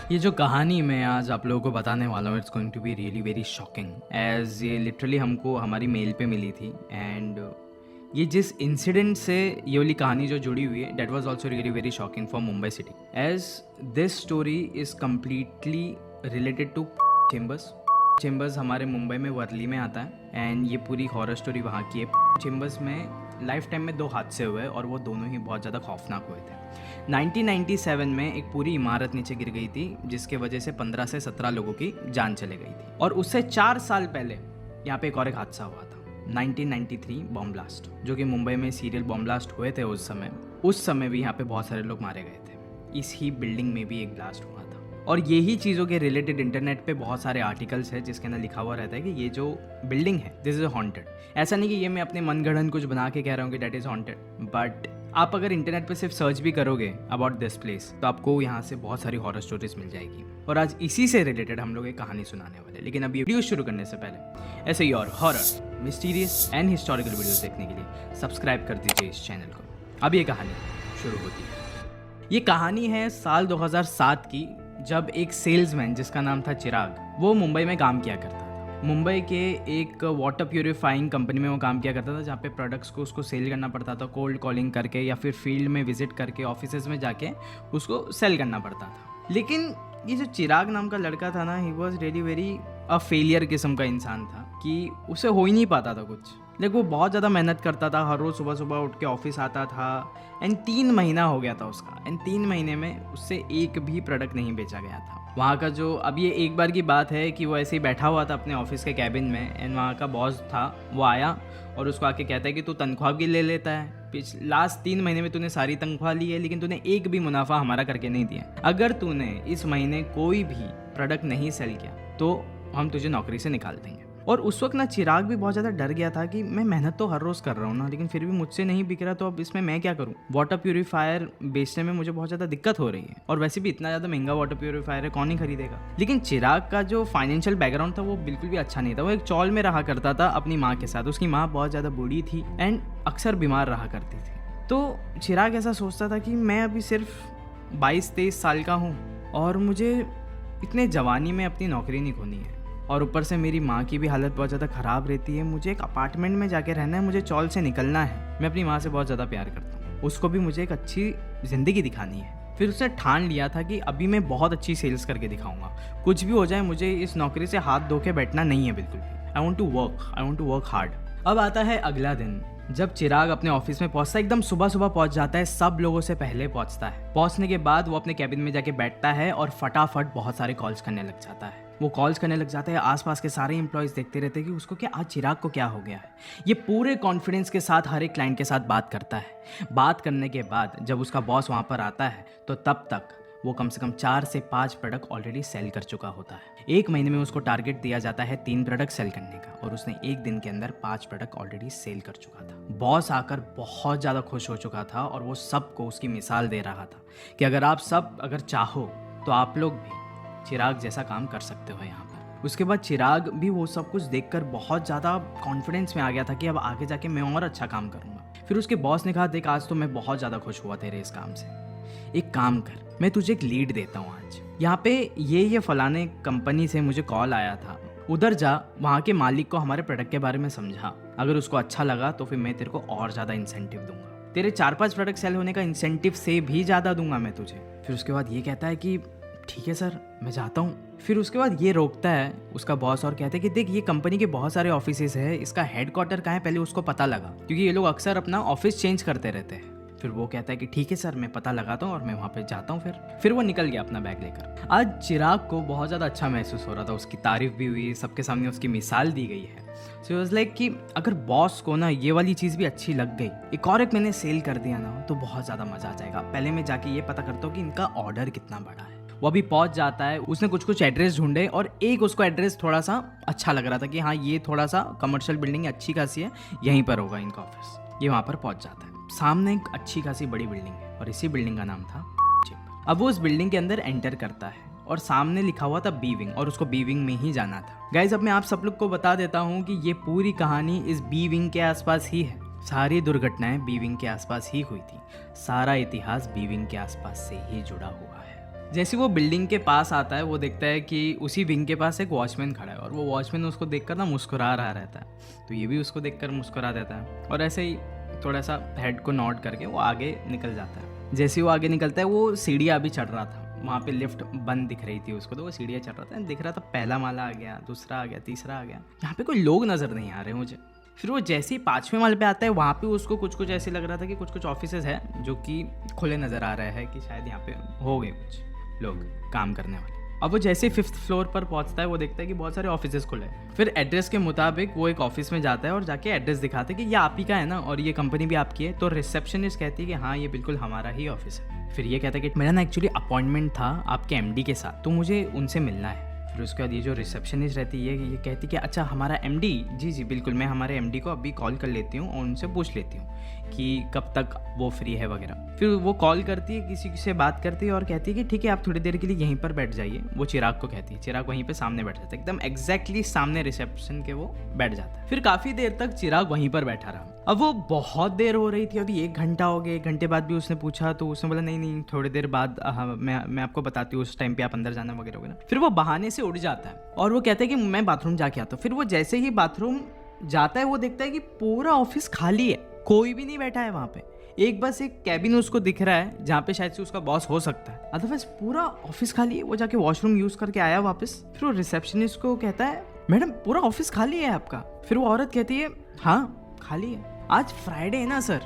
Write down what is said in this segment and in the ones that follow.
ये जो कहानी मैं आज आप लोगों को बताने वाला हूँ, it's going to be really very shocking, as ये लिटरली हमको हमारी मेल पे मिली थी। एंड ये जिस इंसिडेंट से ये वाली कहानी जो जुड़ी हुई है, that was also really very shocking for Mumbai city, as this story is completely related to chambers. Chambers हमारे मुंबई में वर्ली में आता है, एंड ये पूरी हॉरर स्टोरी वहाँ की है। चेम्बर्स में लाइफ टाइम में 2 हादसे हुए और वो दोनों ही बहुत ज़्यादा खौफनाक हुए थे। 1997 में एक पूरी इमारत नीचे गिर गई थी, जिसके वजह से 15 से 17 लोगों की जान चले गई थी। और उससे 4 साल पहले यहाँ पे एक और एक हादसा हुआ था, 1993 बॉम्ब ब्लास्ट, जो कि मुंबई में सीरियल बॉम्ब ब्लास्ट हुए थे उस समय भी यहाँ पे बहुत सारे लोग मारे गए थे। इस ही बिल्डिंग में भी एक ब्लास्ट हुआ था। और यही चीज़ों के रिलेटेड इंटरनेट पे बहुत सारे आर्टिकल्स हैं जिसके अंदर लिखा हुआ रहता है कि ये जो बिल्डिंग है दिस इज़ हॉन्टेड। ऐसा नहीं कि ये मैं अपने मनगढ़ंत कुछ बना के कह रहा हूँ कि डेट इज़ हॉन्टेड, बट आप अगर इंटरनेट पे सिर्फ सर्च भी करोगे अबाउट दिस प्लेस तो आपको यहाँ से बहुत सारी हॉरर स्टोरीज मिल जाएगी। और आज इसी से रिलेटेड हम लोग एक कहानी सुनाने वाले। लेकिन अभी वीडियो शुरू करने से पहले ऐसे ही और horror, mysterious and historical videos देखने के लिए सब्सक्राइब कर दीजिए इस चैनल को। अब ये कहानी शुरू होती है। ये कहानी है साल 2007 की, जब एक सेल्समैन जिसका नाम था चिराग, वो मुंबई में काम किया करता था। मुंबई के एक वाटर प्यूरिफाइंग कंपनी में वो काम किया करता था, जहाँ पे प्रोडक्ट्स को उसको सेल करना पड़ता था, कोल्ड कॉलिंग करके या फिर फील्ड में विजिट करके ऑफिसेज में जाके उसको सेल करना पड़ता था। लेकिन ये जो चिराग नाम का लड़का था ना, he was really very a failure किस्म का इंसान था कि उसे हो ही नहीं पाता था कुछ। लेकिन वो बहुत ज़्यादा मेहनत करता था, हर रोज़ सुबह सुबह उठ के ऑफिस आता था। एंड 3 महीना हो गया था उसका, एंड 3 महीने में उससे एक भी प्रोडक्ट नहीं बेचा गया था। वहाँ का जो, अब ये एक बार की बात है कि वो ऐसे ही बैठा हुआ था अपने ऑफिस के कैबिन में, एंड वहाँ का बॉस था, वो आया और उसको आके कहता है कि तू तनख्वाह भी ले लेता है, लास्ट 3 महीने में तूने सारी तनख्वाह ली है लेकिन तूने एक भी मुनाफा हमारा करके नहीं दिया। अगर तूने इस महीने कोई भी प्रोडक्ट नहीं सेल किया तो हम तुझे नौकरी से निकाल देंगे। और उस वक्त ना चिराग भी बहुत ज़्यादा डर गया था कि मैं मेहनत तो हर रोज़ कर रहा हूँ ना, लेकिन फिर भी मुझसे नहीं बिक रहा, तो अब इसमें मैं क्या करूँ। वाटर प्यूरीफायर बेचने में मुझे बहुत ज़्यादा दिक्कत हो रही है, और वैसे भी इतना ज़्यादा महंगा वाटर प्यूरीफायर है, कौन ही खरीदेगा। लेकिन चिराग का जो फाइनेंशियल बैकग्राउंड था वो बिल्कुल भी अच्छा नहीं था। वो एक चौल में रहा करता था अपनी माँ के साथ। उसकी माँ बहुत ज़्यादा बूढ़ी थी एंड अक्सर बीमार रहा करती थी। तो चिराग ऐसा सोचता था कि मैं अभी सिर्फ 22-23 साल का हूँ और मुझे इतने जवानी में अपनी नौकरी नहीं खोनी है, और ऊपर से मेरी माँ की भी हालत बहुत ज़्यादा ख़राब रहती है। मुझे एक अपार्टमेंट में जाके रहना है, मुझे चौल से निकलना है। मैं अपनी माँ से बहुत ज़्यादा प्यार करता हूँ, उसको भी मुझे एक अच्छी ज़िंदगी दिखानी है। फिर उसने ठान लिया था कि अभी मैं बहुत अच्छी सेल्स करके दिखाऊंगा, कुछ भी हो जाए मुझे इस नौकरी से हाथ धो के बैठना नहीं है बिल्कुल भी। I want to work hard. अब आता है अगला दिन, जब चिराग अपने ऑफिस में पहुंचता है, एकदम सुबह सुबह पहुंच जाता है, सब लोगों से पहले पहुंचता है। पहुंचने के बाद वो अपने कैबिन में जाके बैठता है और फटाफट बहुत सारे कॉल्स करने लग जाता है। वो कॉल्स करने लग जाता है, आसपास के सारे एम्प्लॉयज़ देखते रहते हैं कि उसको क्या, आज चिराग को क्या हो गया है। ये पूरे कॉन्फिडेंस के साथ हर एक क्लाइंट के साथ बात करता है। बात करने के बाद जब उसका बॉस वहाँ पर आता है तो तब तक वो कम से कम 4 से 5 प्रोडक्ट ऑलरेडी सेल कर चुका होता है। एक महीने में उसको टारगेट दिया जाता है 3 प्रोडक्ट सेल करने का, और उसने एक दिन के अंदर 5 प्रोडक्ट ऑलरेडी सेल कर चुका था। बॉस आकर बहुत ज़्यादा खुश हो चुका था और वो सबको उसकी मिसाल दे रहा था कि अगर आप सब अगर चाहो तो आप लोग भी चिराग जैसा काम कर सकते हो यहाँ पर। उसके बाद चिराग भी वो सब कुछ देखकर बहुत ज़्यादा कॉन्फिडेंस में आ गया था कि अब आगे जाके मैं और अच्छा काम करूँगा। फिर उसके बॉस ने कहा, देख आज तो मैं बहुत ज़्यादा खुश हुआ तेरे इस काम से, एक काम कर, मैं तुझे एक लीड देता हूँ आज। यहाँ पे ये फलाने कंपनी से मुझे कॉल आया था, उधर जा, वहाँ के मालिक को हमारे प्रोडक्ट के बारे में समझा, अगर उसको अच्छा लगा तो फिर मैं तेरे को और ज़्यादा इंसेंटिव दूंगा, तेरे 4-5 प्रोडक्ट सेल होने का इंसेंटिव से भी ज़्यादा दूंगा मैं तुझे। फिर उसके बाद ये कहता है कि ठीक है सर, मैं जाता हूँ। फिर उसके बाद ये रोकता है उसका बॉस और कहता है कि देख, ये कंपनी के बहुत सारे ऑफिसेज है, इसका हेडक्वार्टर कहाँ है पहले उसको पता लगा, क्योंकि ये लोग अक्सर अपना ऑफिस चेंज करते रहते हैं। फिर वो कहता है कि ठीक है सर, मैं पता लगाता हूँ और मैं वहाँ पे जाता हूँ। फिर वो निकल गया अपना बैग लेकर। आज चिराग को बहुत ज़्यादा अच्छा महसूस हो रहा था, उसकी तारीफ भी हुई, सबके सामने उसकी मिसाल दी गई है। सो वाज लाइक कि अगर बॉस को ना ये वाली चीज़ भी अच्छी लग गई, एक मैंने सेल कर दिया ना, तो बहुत ज़्यादा मज़ा आ जाएगा। पहले मैं जाके ये पता करता हूँ कि इनका ऑर्डर कितना बड़ा है। वो अभी पहुंच जाता है, उसने कुछ एड्रेस ढूंढे और एक उसको एड्रेस थोड़ा सा अच्छा लग रहा था कि हाँ ये थोड़ा सा कमर्शियल बिल्डिंग अच्छी खासी है, यहीं पर होगा इनका ऑफिस। ये वहाँ पर पहुंच जाता है। सामने एक अच्छी खासी बड़ी बिल्डिंग है और इसी बिल्डिंग का नाम था चेम्बर। अब वो उस बिल्डिंग के अंदर एंटर करता है और सामने लिखा हुआ था बी विंग, और उसको बी विंग में ही जाना था। गाइज, अब मैं आप सब लोग को बता देता हूँ कि ये पूरी कहानी इस बी विंग के आसपास ही है। सारी दुर्घटनाएं बी विंग के आसपास ही हुई थी, सारा इतिहास बी विंग के आसपास से ही जुड़ा हुआ है। जैसे वो बिल्डिंग के पास आता है वो देखता है कि उसी विंग के पास एक वॉचमैन खड़ा है और वो वॉचमैन उसको देखकर ना मुस्कुरा रहा रहता है, तो ये भी उसको देखकर मुस्कुरा देता है और ऐसे ही थोड़ा सा हेड को नॉड करके वो आगे निकल जाता है। जैसे ही वो आगे निकलता है वो सीढ़ियाँ अभी चढ़ रहा था, वहाँ पे लिफ्ट बंद दिख रही थी उसको, तो वो सीढ़ियाँ चढ़ रहा था, दिख रहा था पहला माला आ गया, दूसरा आ गया, तीसरा आ गया, यहाँ पे कोई लोग नज़र नहीं आ रहे मुझे। फिर वो जैसे ही 5वें माले पे आता है वहाँ पे उसको कुछ कुछ ऐसे लग रहा था कि कुछ कुछ ऑफिसेज हैं जो कि खुले नज़र आ रहे हैं कि शायद यहाँ पे हो गए कुछ लोग काम करने वाले। अब वो जैसे 5th फ्लोर पर पहुंचता है वो देखता है कि बहुत सारे ऑफिसेज खुले हैं। फिर एड्रेस के मुताबिक वो एक ऑफिस में जाता है और जाके एड्रेस दिखाता है कि ये आप ही का है ना और ये कंपनी भी आपकी है। तो रिसेप्शनिस्ट कहती है कि हाँ ये बिल्कुल हमारा ही ऑफिस है। फिर ये कहता है कि मेरा ना एक्चुअली अपॉइंटमेंट था आपके एमडी के साथ, तो मुझे उनसे मिलना है। फिर उसके बाद ये जो रिसेप्शनिस्ट रहती है ये कहती कि अच्छा हमारा एमडी, जी जी बिल्कुल, मैं हमारे एमडी को अभी कॉल कर लेती हूँ और उनसे पूछ लेती हूँ कि कब तक वो फ्री है वगैरह। फिर वो कॉल करती है, किसी से बात करती है और कहती है कि ठीक है आप थोड़ी देर के लिए यहीं पर बैठ जाइए। वो चिराग को कहती है, चिराग वहीं पे सामने बैठ जाता है, एकदम एग्जैक्टली सामने रिसेप्शन के वो बैठ जाता है। फिर काफ़ी देर तक चिराग वहीं पर बैठा रहा। अब वो बहुत देर हो रही थी, अभी 1 घंटा हो गया। 1 घंटे बाद भी उसने पूछा तो उसने बोला नहीं थोड़ी देर बाद मैं आपको बताती हूँ, उस टाइम पे आप अंदर जाना वगैरह वगैरह। फिर वो बहाने से उठ जाता है और वो कहता है कि मैं बाथरूम जाके आता हूँ। फिर वो जैसे ही बाथरूम जाता है वो देखता है कि पूरा ऑफिस खाली है, कोई भी नहीं बैठा है वहाँ पे। बस एक कैबिन उसको दिख रहा है जहाँ पे शायद से उसका बॉस हो सकता है, अदरवाइज पूरा ऑफिस खाली है। वो जाके वॉशरूम यूज करके आया वापस। फिर वो रिसेप्शनिस्ट को कहता है मैडम पूरा ऑफिस खाली है आपका। फिर वो औरत कहती है हाँ खाली है, आज फ्राइडे है ना सर,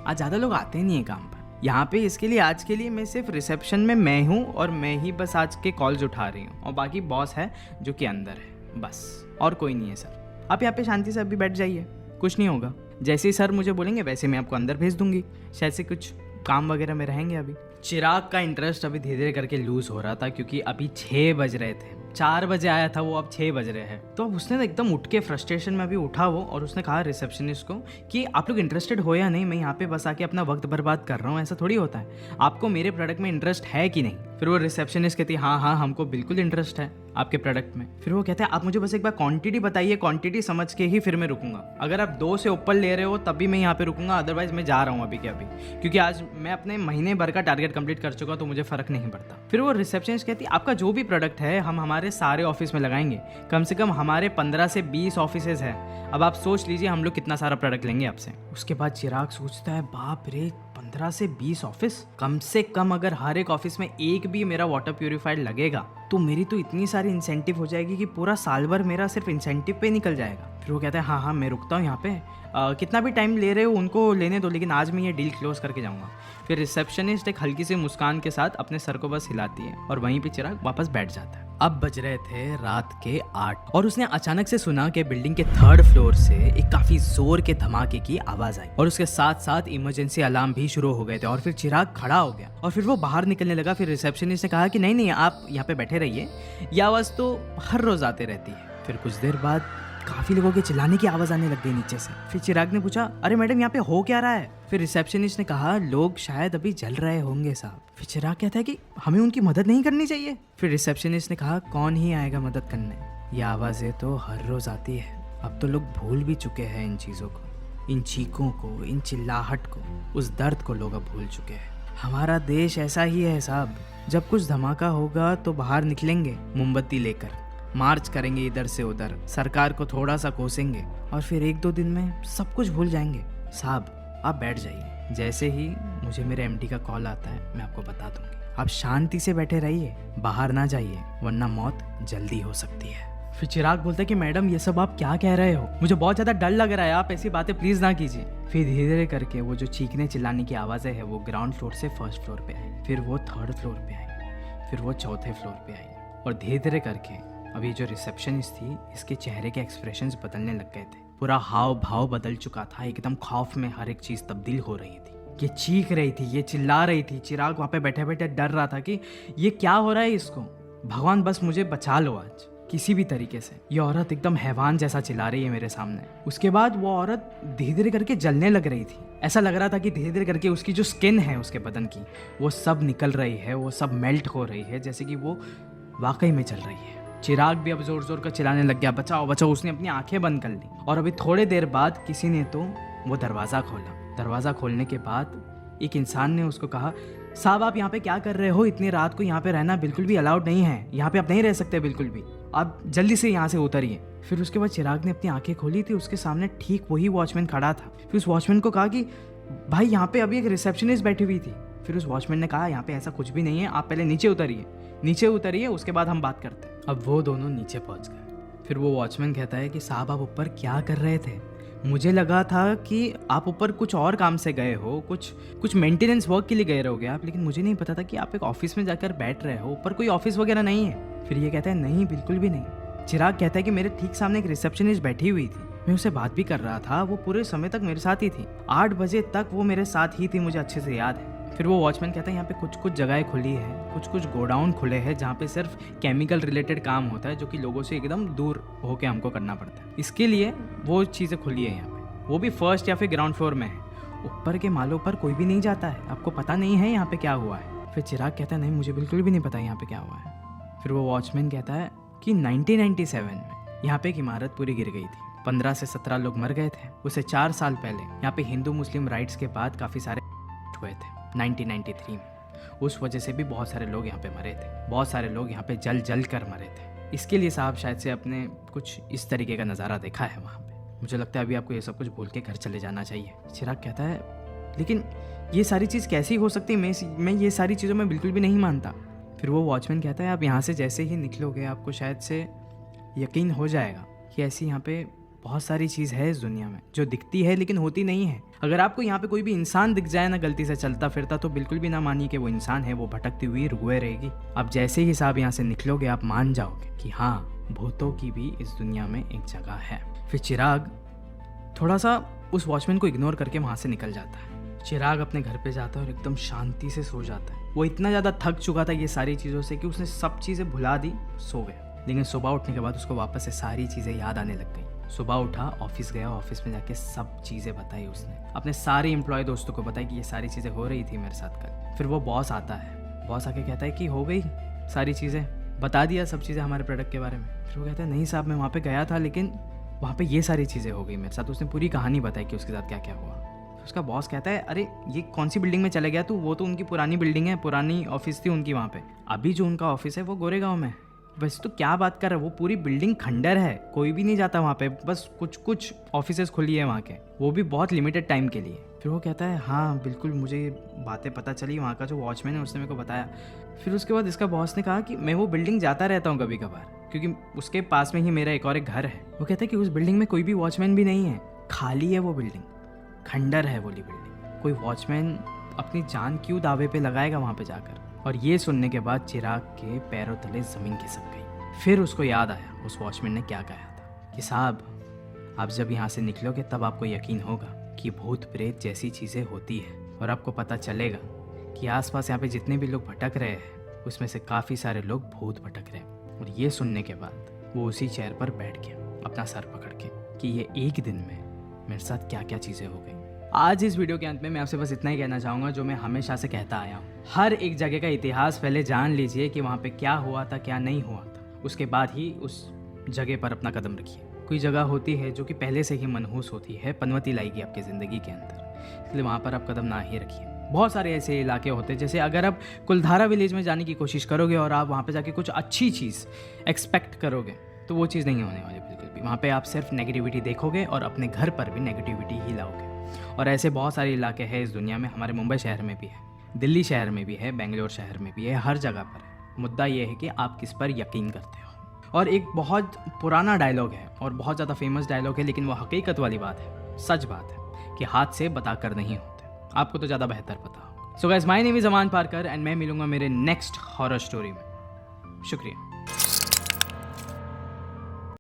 आज ज़्यादा लोग आते नहीं है काम पर यहाँ पे, इसके लिए आज के लिए मैं सिर्फ रिसेप्शन में मैं हूँ और मैं ही बस आज के कॉल्स उठा रही हूँ और बाकी बॉस है जो कि अंदर है, बस और कोई नहीं है सर। आप यहाँ पे शांति से अभी बैठ जाइए, कुछ नहीं होगा। जैसे ही सर मुझे बोलेंगे वैसे मैं आपको अंदर भेज दूंगी, शायद से कुछ काम वगैरह में रहेंगे अभी। चिराग का इंटरेस्ट अभी धीरे धीरे करके लूज हो रहा था क्योंकि अभी 6 बज रहे थे। 4 बजे आया था वो, अब 6 बज रहे हैं। तो अब उसने एकदम उठ के फ्रस्ट्रेशन में अभी उठा वो और उसने कहा रिसेप्शनिस्ट को कि आप लोग इंटरेस्टेड हो या नहीं, मैं यहाँ पे बस आके अपना वक्त बर्बाद कर रहा हूँ, ऐसा थोड़ी होता है, आपको मेरे प्रोडक्ट में इंटरेस्ट है कि नहीं। फिर वो रिसेप्शनिस्ट कहती है हाँ हमको बिल्कुल इंटरेस्ट है आपके प्रोडक्ट में। फिर वो कहते हैं आप मुझे बस एक बार क्वांटिटी बताइए, क्वांटिटी समझ के ही फिर मैं रुकूंगा। अगर आप 2 से ऊपर ले रहे हो तभी मैं यहाँ पे रुकूंगा, अदरवाइज मैं जा रहा हूँ अभी के अभी, क्योंकि आज मैं अपने महीने भर का टारगेट कंप्लीट कर चुका, तो मुझे फर्क नहीं पड़ता। फिर वो रिसेप्शनिस्ट कहती है आपका जो भी प्रोडक्ट है हम हमारे सारे ऑफिस में लगाएंगे, कम से कम हमारे 15 से 20 ऑफिसेज हैं। अब आप सोच लीजिए हम लोग कितना सारा प्रोडक्ट लेंगे आपसे। उसके बाद चिराग सोचता है बाप रे 15 से 20 ऑफिस, कम से कम अगर हर एक ऑफिस में एक भी मेरा वाटर प्यूरिफायर लगेगा तो मेरी तो इतनी सारी इंसेंटिव हो जाएगी कि पूरा साल भर मेरा सिर्फ इंसेंटिव पे निकल जाएगा। फिर वो कहता है हाँ मैं रुकता हूँ यहाँ पे, कितना भी टाइम ले रहे हो उनको लेने दो, लेकिन आज मैं ये डील क्लोज करके जाऊँगा। फिर रिसेप्शनिस्ट एक हल्की सी मुस्कान के साथ अपने सर को बस हिलाती है और वहीं पे चिराग वापस बैठ जाता है। अब बज रहे थे रात के 8 और उसने अचानक से सुना कि बिल्डिंग के 3rd फ्लोर से एक काफी जोर के धमाके की आवाज आई और उसके साथ साथ इमरजेंसी अलार्म भी शुरू हो गए थे। और फिर चिराग खड़ा हो गया और फिर वो बाहर निकलने लगा। फिर रिसेप्शनिस्ट ने कहा कि नहीं आप यहाँ पे बैठे रहिए, ये आवाज तो हर रोज आते रहती है। फिर कुछ देर बाद काफी लोगों के चिल्लाने की आवाज आने लग गई नीचे से। फिर चिराग ने पूछा अरे मैडम यहाँ पे हो क्या रहा है। फिर रिसेप्शनिस्ट ने कहा लोग शायद अभी जल रहे होंगे साहब। फिर चिराग कहता है कि हमें उनकी मदद नहीं करनी चाहिए। फिर रिसेप्शनिस्ट ने कहा कौन ही आएगा मदद करने, ये आवाजें तो हर रोज आती है, अब तो लोग भूल भी चुके हैं इन चीजों को, इन चीखों को, इन चिल्लाहट को, उस दर्द को लोग अब भूल चुके हैं। हमारा देश ऐसा ही है साहब, जब कुछ धमाका होगा तो बाहर निकलेंगे मोमबत्ती लेकर, मार्च करेंगे इधर से उधर, सरकार को थोड़ा सा कोसेंगे और फिर 1-2 दिन में सब कुछ भूल जाएंगे। साहब आप बैठ जाइए, जैसे ही मुझे मेरे एमडी का कॉल आता है मैं आपको बता दूंगी, आप शांति से बैठे रहिए, बाहर ना जाइए वरना मौत जल्दी हो सकती है। फिर चिराग बोलता है कि मैडम ये सब आप क्या कह रहे हो, मुझे बहुत ज्यादा डर लग रहा है, आप ऐसी बातें प्लीज ना कीजिए। फिर धीरे धीरे करके वो जो चीखने चिल्लाने की आवाजें है वो ग्राउंड फ्लोर से 1st फ्लोर पे आई, फिर वो 3rd फ्लोर पे आई, फिर वो 4थे फ्लोर पे आई और धीरे धीरे करके अभी जो रिसेप्शनिस्ट थी इसके चेहरे के एक्सप्रेशंस बदलने लग गए थे, पूरा हाव भाव बदल चुका था, एकदम खौफ में हर एक चीज तब्दील हो रही थी। ये चीख रही थी, ये चिल्ला रही थी। चिराग वहाँ पे बैठे बैठे डर रहा था कि ये क्या हो रहा है इसको, भगवान बस मुझे बचा लो आज किसी भी तरीके से। ये औरत एकदम हैवान जैसा चिल्ला रही है मेरे सामने। उसके बाद वो औरत धीरे धीरे करके जलने लग रही थी, ऐसा लग रहा था कि धीरे धीरे करके उसकी जो स्किन है उसके बदन की वो सब निकल रही है, वो सब मेल्ट हो रही है, जैसे कि वो वाकई में चल रही है। चिराग भी अब जोर जोर कर चिल्लाने लग गया बचाओ बचाओ, उसने अपनी आंखें बंद कर ली और अभी थोड़े देर बाद किसी ने तो वो दरवाज़ा खोला। दरवाज़ा खोलने के बाद एक इंसान ने उसको कहा साहब आप यहाँ पे क्या कर रहे हो, इतनी रात को यहाँ पे रहना बिल्कुल भी अलाउड नहीं है, यहाँ पे आप नहीं रह सकते बिल्कुल भी, आप जल्दी से यहाँ से उतरिए। फिर उसके बाद चिराग ने अपनी आंखें खोली थी, उसके सामने ठीक वही वॉचमैन खड़ा था। फिर उस वॉचमैन को कहा कि भाई यहाँ पे अभी एक रिसेप्शनिस्ट बैठी हुई थी। फिर उस वॉचमैन ने कहा यहाँ पे ऐसा कुछ भी नहीं है, आप पहले नीचे उतरिए उसके बाद हम बात करते हैं। अब वो दोनों नीचे पहुँच गए। फिर वो वॉचमैन कहता है कि साहब आप ऊपर क्या कर रहे थे, मुझे लगा था कि आप ऊपर कुछ और काम से गए हो, कुछ मेंटेनेंस वर्क के लिए गए रहोगे आप, लेकिन मुझे नहीं पता था कि आप एक ऑफिस में जाकर बैठ रहे हो, ऊपर कोई ऑफिस वगैरह नहीं है। फिर ये कहता है नहीं बिल्कुल भी नहीं। चिराग कहता है कि मेरे ठीक सामने एक रिसेप्शनिस्ट बैठी हुई थी, मैं उससे बात भी कर रहा था, वो पूरे समय तक मेरे साथ ही थी, 8 बजे तक वो मेरे साथ ही थी, मुझे अच्छे से याद है। फिर वो वॉचमैन कहता है यहाँ पे कुछ जगहें खुली है, कुछ गोडाउन खुले हैं जहाँ पे सिर्फ केमिकल रिलेटेड काम होता है, जो कि लोगों से एकदम दूर होके हमको करना पड़ता है, इसके लिए वो चीज़ें खुली है यहाँ पे, वो भी फर्स्ट या फिर ग्राउंड फ्लोर में है, ऊपर के मालों पर कोई भी नहीं जाता है, आपको पता नहीं है यहाँ पे क्या हुआ है। फिर चिराग कहता है नहीं मुझे बिल्कुल भी नहीं पता यहाँ पे क्या हुआ है। फिर वो वॉचमैन कहता है कि 1997 में यहाँ पे एक इमारत पूरी गिर गई थी, 15 से 17 लोग मर गए थे, उसे 4 साल पहले यहाँ पे हिंदू मुस्लिम राइट्स के बाद काफ़ी सारे हुए थे 1993 में, उस वजह से भी बहुत सारे लोग यहाँ पे मरे थे, बहुत सारे लोग यहाँ पे जल कर मरे थे। इसके लिए साहब शायद से अपने कुछ इस तरीके का नज़ारा देखा है वहाँ पे, मुझे लगता है अभी आपको ये सब कुछ भूल के घर चले जाना चाहिए। चिराग कहता है लेकिन ये सारी चीज़ कैसी हो सकती है, मैं ये सारी चीज़ों में बिल्कुल भी नहीं मानता। फिर वो वॉचमैन कहता है आप यहाँ से जैसे ही निकलोगे आपको शायद से यकीन हो जाएगा कि ऐसी यहाँ पे बहुत सारी चीज़ है इस दुनिया में जो दिखती है लेकिन होती नहीं है। अगर आपको यहाँ पे कोई भी इंसान दिख जाए ना गलती से चलता फिरता, तो बिल्कुल भी ना मानिए कि वो इंसान है, वो भटकती हुई रुए रहेगी। अब जैसे ही साहब यहाँ से निकलोगे आप मान जाओगे कि हाँ भूतों की भी इस दुनिया में एक जगह है। फिर चिराग थोड़ा सा उस वॉचमैन को इग्नोर करके वहाँ से निकल जाता है। चिराग अपने घर पे जाता है और एकदम शांति से सो जाता है। वो इतना ज़्यादा थक चुका था ये सारी चीज़ों से कि उसने सब चीज़ें भुला दी, सो गया। लेकिन सुबह उठने के बाद उसको वापस से सारी चीज़ें याद आने लग गई। सुबह उठा, ऑफिस गया, ऑफिस में जाके सब चीज़ें बताई उसने, अपने सारे एम्प्लॉय दोस्तों को बताई कि ये सारी चीज़ें हो रही थी मेरे साथ कल। फिर वो बॉस आता है, बॉस आके कहता है कि हो गई सारी चीज़ें, बता दिया सब चीज़ें हमारे प्रोडक्ट के बारे में। फिर वो कहता है नहीं साहब मैं वहाँ पे गया था लेकिन वहाँ पे ये सारी चीज़ें हो गई मेरे साथ। उसने पूरी कहानी बताई कि उसके साथ क्या क्या हुआ। उसका बॉस कहता है अरे ये कौन सी बिल्डिंग में चले गया तू, वो तो उनकी पुरानी बिल्डिंग है, पुरानी ऑफिस थी उनकी वहाँ पे, अभी जो उनका ऑफिस है वो गोरेगांव में। वैसे तो क्या बात कर रहा है, वो पूरी बिल्डिंग खंडर है, कोई भी नहीं जाता वहाँ पे, बस कुछ ऑफिसेस खुली है वहाँ के, वो भी बहुत लिमिटेड टाइम के लिए। फिर वो कहता है हाँ बिल्कुल मुझे बातें पता चली, वहाँ का जो वॉचमैन है उसने मेरे को बताया। फिर उसके बाद इसका बॉस ने कहा कि मैं वो बिल्डिंग जाता रहता हूँ कभी कभार, क्योंकि उसके पास में ही मेरा एक और एक घर है। वो कहता है कि उस बिल्डिंग में कोई भी वॉचमैन भी नहीं है, खाली है वो बिल्डिंग, खंडर है बोली बिल्डिंग, कोई वॉचमैन अपनी जान क्यों दावे पे लगाएगा वहाँ पे जाकर। और ये सुनने के बाद चिराग के पैरों तले ज़मीन खिसक गई। फिर उसको याद आया उस वॉचमैन ने क्या कहा था कि साहब आप जब यहाँ से निकलोगे तब आपको यकीन होगा कि भूत प्रेत जैसी चीज़ें होती है, और आपको पता चलेगा कि आसपास यहाँ पे जितने भी लोग भटक रहे हैं उसमें से काफ़ी सारे लोग भूत भटक रहे हैं। और ये सुनने के बाद वो उसी चेयर पर बैठ गया अपना सर पकड़ के कि ये एक दिन में मेरे साथ क्या क्या चीज़ें हो गई। आज इस वीडियो के अंत में मैं आपसे बस इतना ही कहना चाहूँगा जो मैं हमेशा से कहता आया हूँ, हर एक जगह का इतिहास पहले जान लीजिए कि वहाँ पे क्या हुआ था क्या नहीं हुआ था, उसके बाद ही उस जगह पर अपना कदम रखिए। कोई जगह होती है जो कि पहले से ही मनहूस होती है, पनवती लाएगी आपकी ज़िंदगी के अंदर, इसलिए वहाँ पर आप कदम ना ही रखिए। बहुत सारे ऐसे इलाके होते हैं, जैसे अगर आप कुलधारा विलेज में जाने की कोशिश करोगे और आप वहाँ पे जाके कुछ अच्छी चीज़ एक्सपेक्ट करोगे तो वो चीज़ नहीं होने वाली बिल्कुल भी। वहाँ पे आप सिर्फ नेगेटिविटी देखोगे और अपने घर पर भी नेगेटिविटी ही लाओगे। और ऐसे बहुत सारे इलाके हैं इस दुनिया में, हमारे मुंबई शहर में भी है, दिल्ली शहर में भी है, बेंगलोर शहर में भी है, हर जगह पर है। मुद्दा ये है कि आप किस पर यकीन करते हो। और एक बहुत पुराना डायलॉग है और बहुत ज़्यादा फेमस डायलॉग है, लेकिन वो हकीकत वाली बात है, सच बात है कि हाथ से बताकर नहीं होते। आपको तो ज़्यादा बेहतर पता हो। So guys, my name is Aman Parkar and मैं मिलूंगा मेरे नेक्स्ट हॉरर स्टोरी में। शुक्रिया।